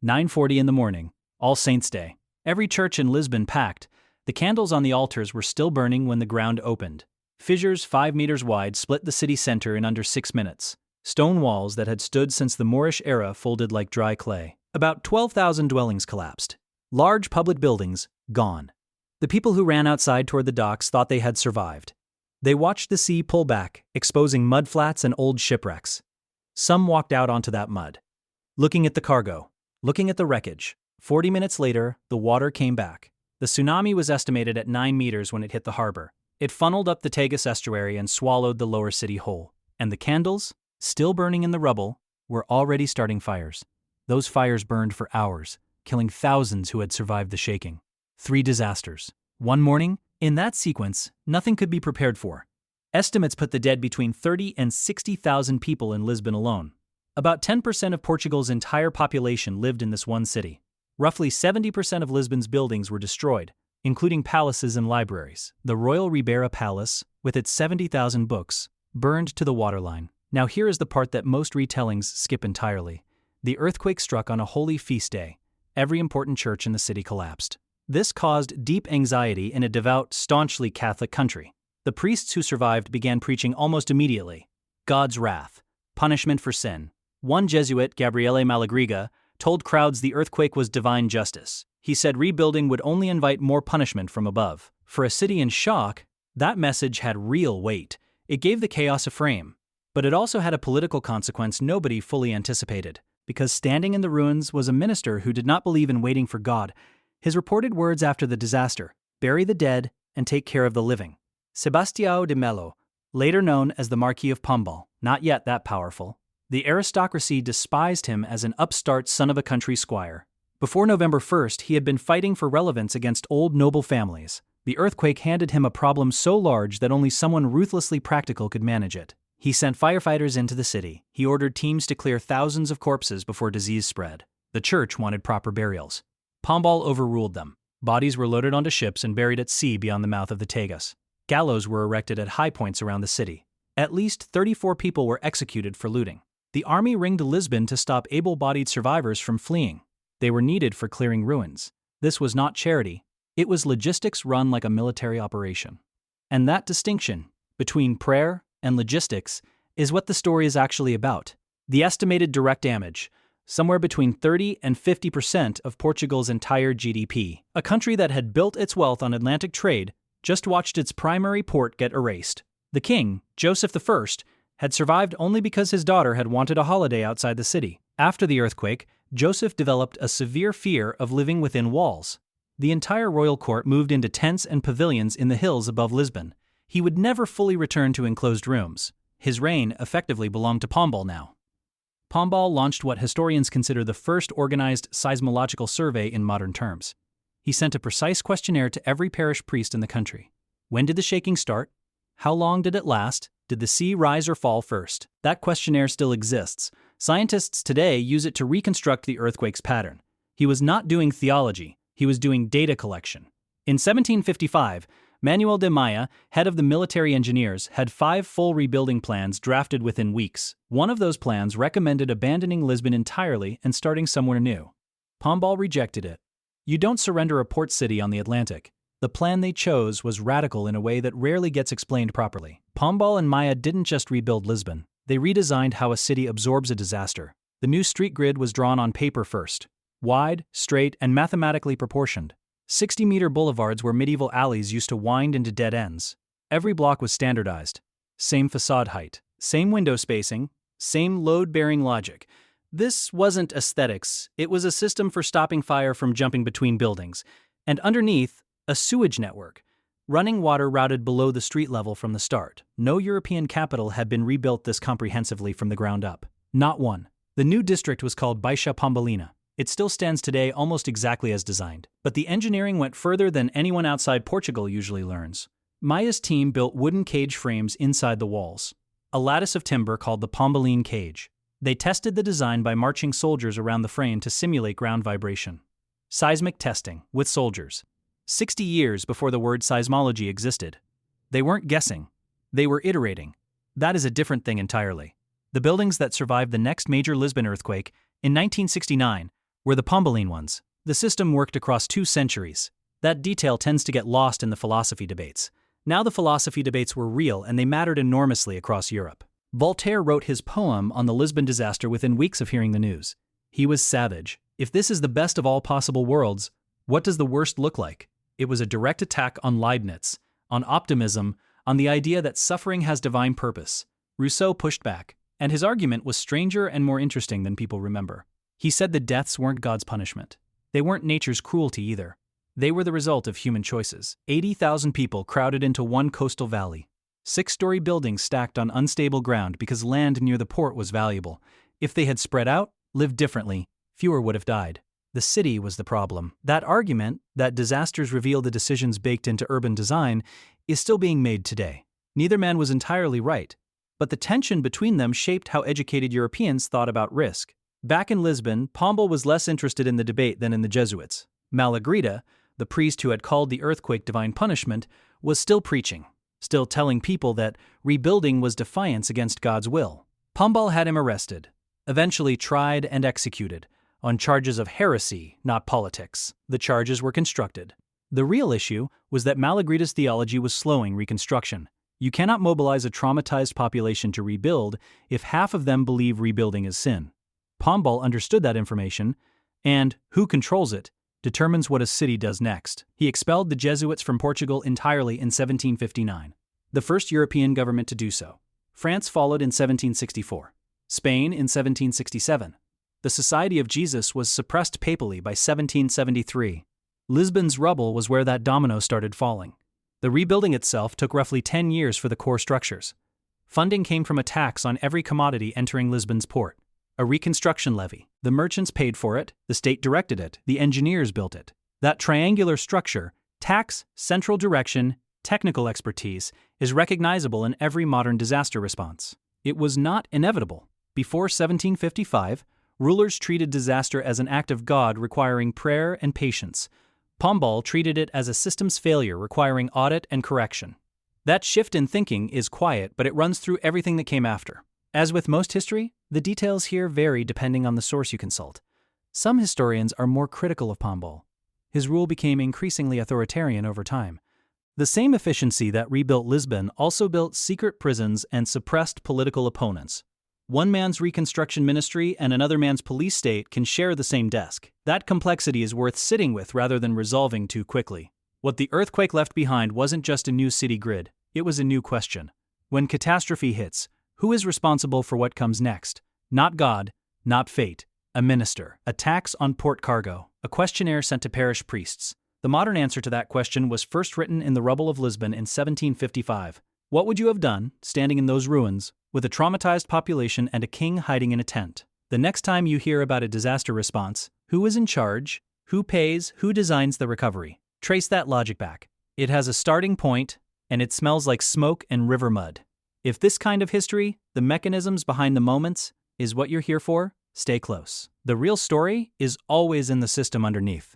9:40 in the morning, All Saints' Day. Every church in Lisbon packed. The candles on the altars were still burning when the ground opened. Fissures 5 meters wide split the city center in under 6 minutes. Stone walls that had stood since the Moorish era folded like dry clay. About 12,000 dwellings collapsed. Large public buildings, gone. The people who ran outside toward the docks thought they had survived. They watched the sea pull back, exposing mudflats and old shipwrecks. Some walked out onto that mud, looking at the cargo, looking at the wreckage. 40 minutes later, the water came back. The tsunami was estimated at 9 meters when it hit the harbor. It funneled up the Tagus estuary and swallowed the lower city whole. And the candles, still burning in the rubble, were already starting fires. Those fires burned for hours, killing thousands who had survived the shaking. 3 disasters. One morning, in that sequence, nothing could be prepared for. Estimates put the dead between 30 and 60,000 people in Lisbon alone. About 10% of Portugal's entire population lived in this one city. Roughly 70% of Lisbon's buildings were destroyed, including palaces and libraries. The Royal Ribeira Palace, with its 70,000 books, burned to the waterline. Now here is the part that most retellings skip entirely. The earthquake struck on a holy feast day. Every important church in the city collapsed. This caused deep anxiety in a devout, staunchly Catholic country. The priests who survived began preaching almost immediately. God's wrath, punishment for sin. One Jesuit, Gabriele Malagriga, told crowds the earthquake was divine justice. He said rebuilding would only invite more punishment from above. For a city in shock, that message had real weight. It gave the chaos a frame. But it also had a political consequence nobody fully anticipated. Because standing in the ruins was a minister who did not believe in waiting for God. His reported words after the disaster: bury the dead and take care of the living. Sebastião de Melo, later known as the Marquis of Pombal, not yet that powerful. The aristocracy despised him as an upstart son of a country squire. Before November 1st, he had been fighting for relevance against old noble families. The earthquake handed him a problem so large that only someone ruthlessly practical could manage it. He sent firefighters into the city. He ordered teams to clear thousands of corpses before disease spread. The church wanted proper burials. Pombal overruled them. Bodies were loaded onto ships and buried at sea beyond the mouth of the Tagus. Gallows were erected at high points around the city. At least 34 people were executed for looting. The army ringed Lisbon to stop able-bodied survivors from fleeing. They were needed for clearing ruins. This was not charity. It was logistics run like a military operation. And that distinction between prayer and logistics is what the story is actually about. The estimated direct damage, somewhere between 30 and 50% of Portugal's entire GDP. A country that had built its wealth on Atlantic trade just watched its primary port get erased. The king, Joseph I, had survived only because his daughter had wanted a holiday outside the city. After the earthquake, Joseph developed a severe fear of living within walls. The entire royal court moved into tents and pavilions in the hills above Lisbon. He would never fully return to enclosed rooms. His reign effectively belonged to Pombal now. Pombal launched what historians consider the first organized seismological survey in modern terms. He sent a precise questionnaire to every parish priest in the country. When did the shaking start? How long did it last? Did the sea rise or fall first? That questionnaire still exists. Scientists today use it to reconstruct the earthquake's pattern. He was not doing theology, he was doing data collection. In 1755, Manuel da Maia, head of the military engineers, had 5 full rebuilding plans drafted within weeks. One of those plans recommended abandoning Lisbon entirely and starting somewhere new. Pombal rejected it. You don't surrender a port city on the Atlantic. The plan they chose was radical in a way that rarely gets explained properly. Pombal and Maia didn't just rebuild Lisbon. They redesigned how a city absorbs a disaster. The new street grid was drawn on paper first. Wide, straight, and mathematically proportioned. 60-meter boulevards where medieval alleys used to wind into dead ends. Every block was standardized. Same facade height, same window spacing, same load-bearing logic. This wasn't aesthetics. It was a system for stopping fire from jumping between buildings. And underneath, a sewage network. Running water routed below the street level from the start. No European capital had been rebuilt this comprehensively from the ground up. Not one. The new district was called Baixa Pombalina. It still stands today almost exactly as designed. But the engineering went further than anyone outside Portugal usually learns. Maia's team built wooden cage frames inside the walls. A lattice of timber called the Pombaline cage. They tested the design by marching soldiers around the frame to simulate ground vibration. Seismic testing, with soldiers. 60 years before the word seismology existed. They weren't guessing. They were iterating. That is a different thing entirely. The buildings that survived the next major Lisbon earthquake, in 1969, were the Pombaline ones. The system worked across 2 centuries. That detail tends to get lost in the philosophy debates. Now the philosophy debates were real and they mattered enormously across Europe. Voltaire wrote his poem on the Lisbon disaster within weeks of hearing the news. He was savage. If this is the best of all possible worlds, what does the worst look like? It was a direct attack on Leibniz, on optimism, on the idea that suffering has divine purpose. Rousseau pushed back, and his argument was stranger and more interesting than people remember. He said the deaths weren't God's punishment. They weren't nature's cruelty either. They were the result of human choices. 80,000 people crowded into one coastal valley. 6-story buildings stacked on unstable ground because land near the port was valuable. If they had spread out, lived differently, fewer would have died. The city was the problem. That argument, that disasters reveal the decisions baked into urban design, is still being made today. Neither man was entirely right, but the tension between them shaped how educated Europeans thought about risk. Back in Lisbon, Pombal was less interested in the debate than in the Jesuits. Malagrida, the priest who had called the earthquake divine punishment, was still preaching, still telling people that rebuilding was defiance against God's will. Pombal had him arrested, eventually tried and executed, on charges of heresy, not politics. The charges were constructed. The real issue was that Malagrida's theology was slowing reconstruction. You cannot mobilize a traumatized population to rebuild if half of them believe rebuilding is sin. Pombal understood that information, and who controls it determines what a city does next. He expelled the Jesuits from Portugal entirely in 1759, the first European government to do so. France followed in 1764. Spain in 1767. The Society of Jesus was suppressed papally by 1773. Lisbon's rubble was where that domino started falling. The rebuilding itself took roughly 10 years for the core structures. Funding came from a tax on every commodity entering Lisbon's port. A reconstruction levy. The merchants paid for it, the state directed it, the engineers built it. That triangular structure, tax, central direction, technical expertise, is recognizable in every modern disaster response. It was not inevitable. Before 1755, rulers treated disaster as an act of God requiring prayer and patience. Pombal treated it as a systems failure requiring audit and correction. That shift in thinking is quiet, but it runs through everything that came after. As with most history, the details here vary depending on the source you consult. Some historians are more critical of Pombal. His rule became increasingly authoritarian over time. The same efficiency that rebuilt Lisbon also built secret prisons and suppressed political opponents. One man's reconstruction ministry and another man's police state can share the same desk. That complexity is worth sitting with rather than resolving too quickly. What the earthquake left behind wasn't just a new city grid, it was a new question. When catastrophe hits, who is responsible for what comes next? Not God, not fate, a minister, a tax on port cargo, a questionnaire sent to parish priests. The modern answer to that question was first written in the rubble of Lisbon in 1755. What would you have done, standing in those ruins, with a traumatized population and a king hiding in a tent? The next time you hear about a disaster response, who is in charge, who pays, who designs the recovery? Trace that logic back. It has a starting point, and it smells like smoke and river mud. If this kind of history, the mechanisms behind the moments, is what you're here for, stay close. The real story is always in the system underneath.